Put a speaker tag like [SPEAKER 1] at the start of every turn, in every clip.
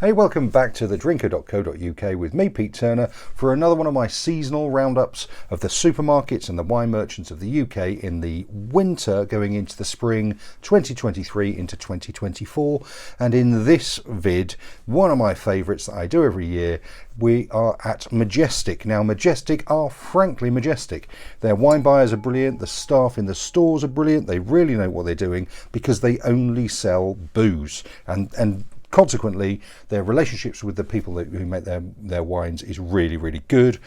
[SPEAKER 1] Hey, welcome back to thedrinker.co.uk with me, Pete Turner, for another one of my seasonal roundups of the supermarkets and the wine merchants of the UK in the winter going into the spring 2023 into 2024. And in this vid, one of my favourites that I do every year, we are at Majestic. Now, Majestic are frankly majestic. Their wine buyers are brilliant, the staff in the stores are brilliant, they really know what they're doing because they only sell booze. And consequently, their relationships with the people who make their wines is really, really good.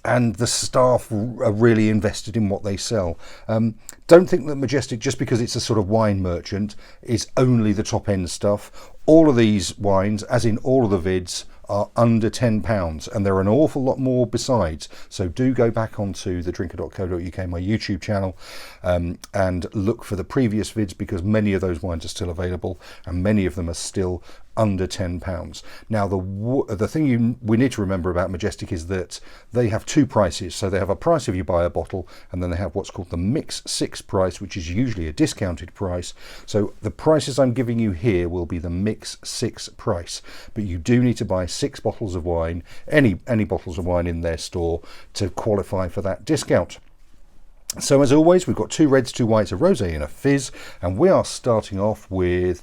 [SPEAKER 1] And the staff are really invested in what they sell. Don't think that Majestic, just because it's a sort of wine merchant, is only the top end stuff. All of these wines, as in all of the vids, are under £10, and there are an awful lot more besides. So do go back onto thedrinker.co.uk, my YouTube channel, and look for the previous vids, because many of those wines are still available and many of them are still under £10. Now, the thing we need to remember about Majestic is that they have two prices. So they have a price if you buy a bottle, and then they have what's called the Mix 6 price, which is usually a discounted price. So the prices I'm giving you here will be the Mix 6 price, but you do need to buy 6 bottles of wine, any bottles of wine in their store, to qualify for that discount. So as always, we've got 2 reds, 2 whites, a rosé and a fizz, and we are starting off with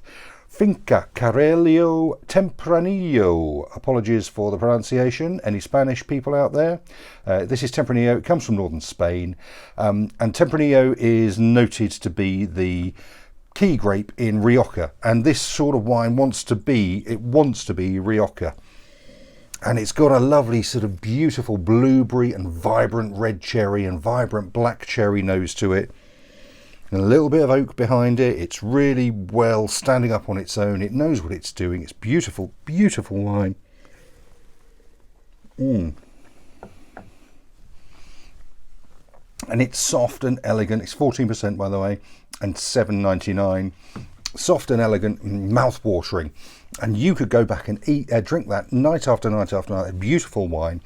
[SPEAKER 1] Finca CarelioTempranillo. Apologies for the pronunciation, any Spanish people out there. This is Tempranillo. It comes from northern Spain, and Tempranillo is noted to be the key grape in Rioja, and this sort of wine wants to be Rioja. And it's got a lovely sort of beautiful blueberry and vibrant red cherry and vibrant black cherry nose to it. And a little bit of oak behind it. It's really well standing up on its own. It knows what it's doing. It's beautiful, beautiful wine. And it's soft and elegant. It's 14% by the way, and $7.99. Soft and elegant, mouth-watering. And you could go back and drink that night after night after night. A beautiful wine.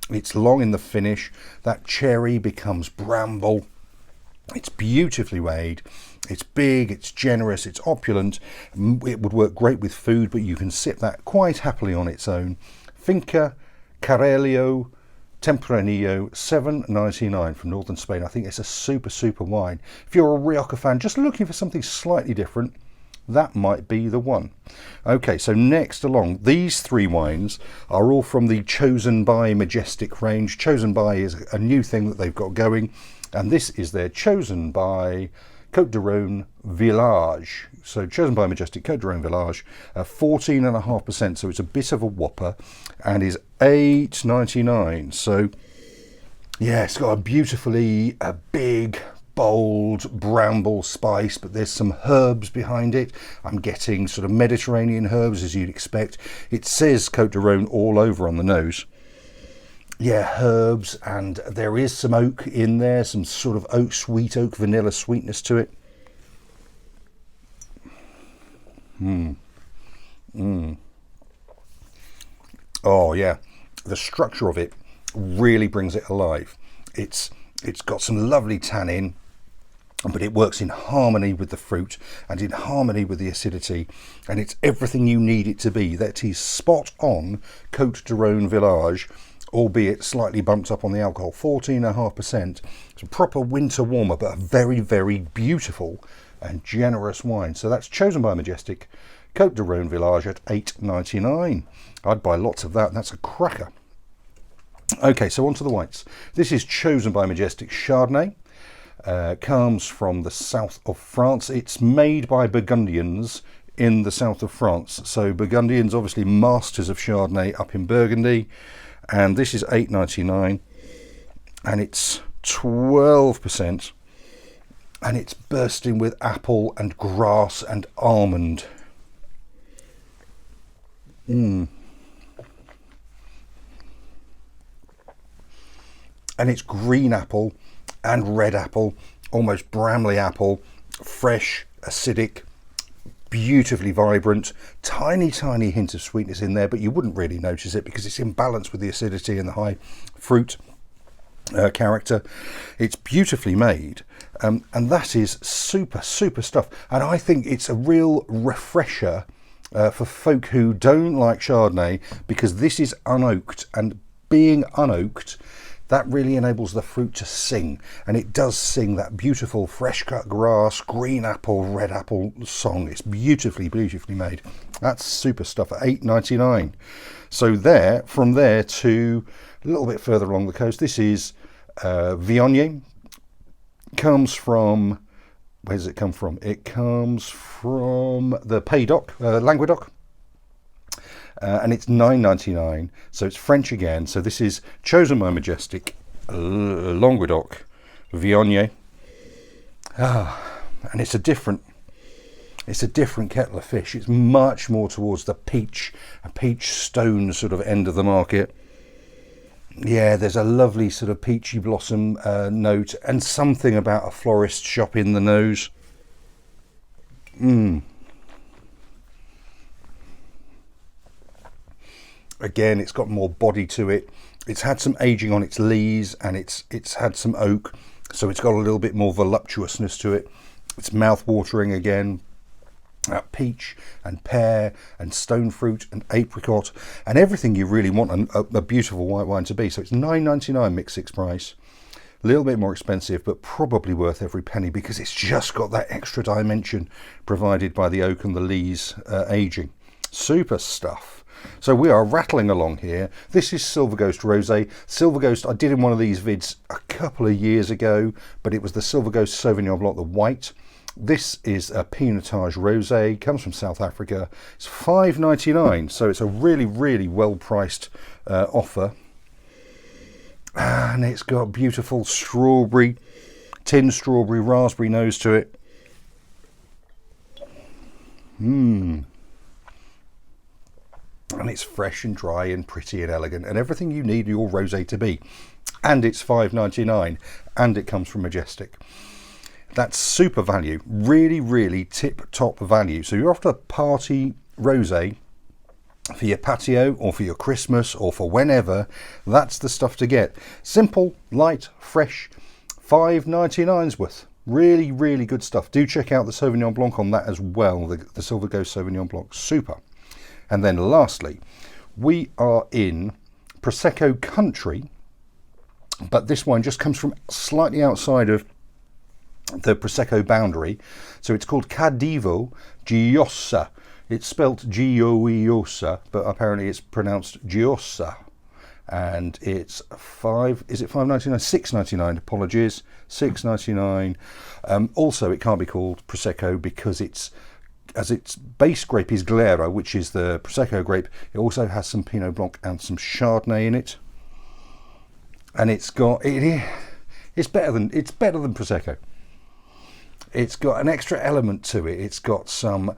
[SPEAKER 1] It's long in the finish. That cherry becomes bramble. It's beautifully made, it's big, it's generous, it's opulent. It would work great with food, but you can sip that quite happily on its own. Finca CarelioTempranillo, $7.99 from northern Spain. I think it's a super, super wine. If you're a Rioja fan, just looking for something slightly different, that might be the one. Okay, so next along, these 3 wines are all from the Chosen by Majestic range. Chosen by is a new thing that they've got going. And this is their Chosen by Rhone Village. So Chosen by Majestic Rhone Village, 14.5%. So it's a bit of a whopper, and is $8.99. So yeah, it's got a big, bold bramble spice, but there's some herbs behind it. I'm getting sort of Mediterranean herbs, as you'd expect. It says Côte de Rhone all over on the nose. Yeah, herbs, and there is some oak in there, some sort of sweet oak, vanilla sweetness to it. Oh yeah, the structure of it really brings it alive. It's got some lovely tannin, but it works in harmony with the fruit and in harmony with the acidity, and it's everything you need it to be. That is spot on Côte de Rhone Village, albeit slightly bumped up on the alcohol, 14.5%. It's a proper winter warmer, but a very, very beautiful and generous wine. So that's Chosen by Majestic, Côte de Rhone Village at $8.99. I'd buy lots of that, and that's a cracker. Okay, so on to the whites. This is Chosen by Majestic Chardonnay. Comes from the south of France. It's made by Burgundians in the south of France. So Burgundians, obviously masters of Chardonnay up in Burgundy. And this is $8.99, and it's 12%, and it's bursting with apple and grass and almond. And it's green apple and red apple, almost Bramley apple, fresh, acidic, beautifully vibrant, tiny hint of sweetness in there, but you wouldn't really notice it because it's in balance with the acidity and the high fruit character. It's beautifully made, and that is super stuff. And I think it's a real refresher for folk who don't like Chardonnay, because this is unoaked, and being unoaked, that really enables the fruit to sing, and it does sing that beautiful fresh cut grass, green apple, red apple song. It's beautifully made. That's super stuff at £8.99. So there, from there to a little bit further along the coast, this is Viognier. Comes from, where does it come from? It comes from the Pays d'Oc, Languedoc. And it's £9.99, so it's French again. So this is chosen by Majestic, Languedoc, Viognier. And it's a different kettle of fish. It's much more towards the peach stone sort of end of the market. Yeah, there's a lovely sort of peachy blossom note, and something about a florist shop in the nose. Again, it's got more body to it. It's had some aging on its lees, and it's had some oak, so it's got a little bit more voluptuousness to it. It's mouth-watering again. Peach and pear and stone fruit and apricot and everything you really want a beautiful white wine to be. So it's £9.99 mixed six price. A little bit more expensive, but probably worth every penny, because it's just got that extra dimension provided by the oak and the lees aging. Super stuff. So we are rattling along here. This is Silver Ghost Rosé. Silver Ghost, I did in one of these vids a couple of years ago, but it was the Silver Ghost Sauvignon Blanc, the white. This is a Pinotage Rosé, comes from South Africa. It's £5.99, so it's a really well priced offer. And it's got beautiful tinned strawberry, raspberry nose to it. And it's fresh and dry and pretty and elegant, and everything you need your rosé to be. And it's £5.99, and it comes from Majestic. That's super value, really tip-top value. So you're after a party rosé for your patio or for your Christmas or for whenever, that's the stuff to get. Simple, light, fresh, £5.99's worth. Really good stuff. Do check out the Sauvignon Blanc on that as well, the Silver Ghost Sauvignon Blanc, super. And then lastly, we are in Prosecco country, but this wine just comes from slightly outside of the Prosecco boundary. So it's called Divo Gioiosa. It's spelt Gioiosa, but apparently it's pronounced Gioiosa. And it's £5.99? £6.99, apologies, £6.99. Also, it can't be called Prosecco because as its base grape is Glera, which is the Prosecco grape, it also has some Pinot Blanc and some Chardonnay in it. And it's better than Prosecco. It's got an extra element to it. It's got some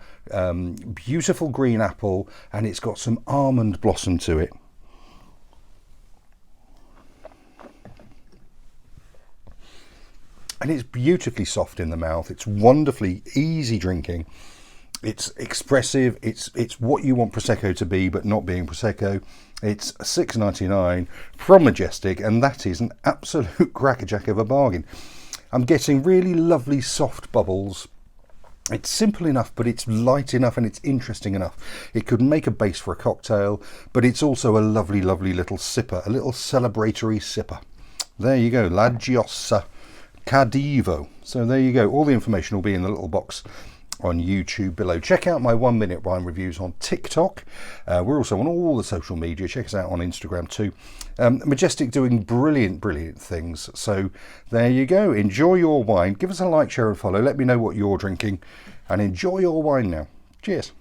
[SPEAKER 1] beautiful green apple, and it's got some almond blossom to it. And it's beautifully soft in the mouth. It's wonderfully easy drinking. It's expressive. It's what you want Prosecco to be, but not being Prosecco. It's £6.99 from Majestic, and that is an absolute crackerjack of a bargain. I'm getting really lovely soft bubbles. It's simple enough, but it's light enough, and it's interesting enough. It could make a base for a cocktail, but it's also a lovely little sipper, a little celebratory sipper. There you go, La Gioiosa Divo. So there you go. All the information will be in the little box on YouTube below. Check out my 1 minute wine reviews on TikTok. We're also on all the social media. Check us out on Instagram too. Majestic doing brilliant things. So there you go. Enjoy your wine. Give us a like, share and follow. Let me know what you're drinking, and enjoy your wine now. Cheers.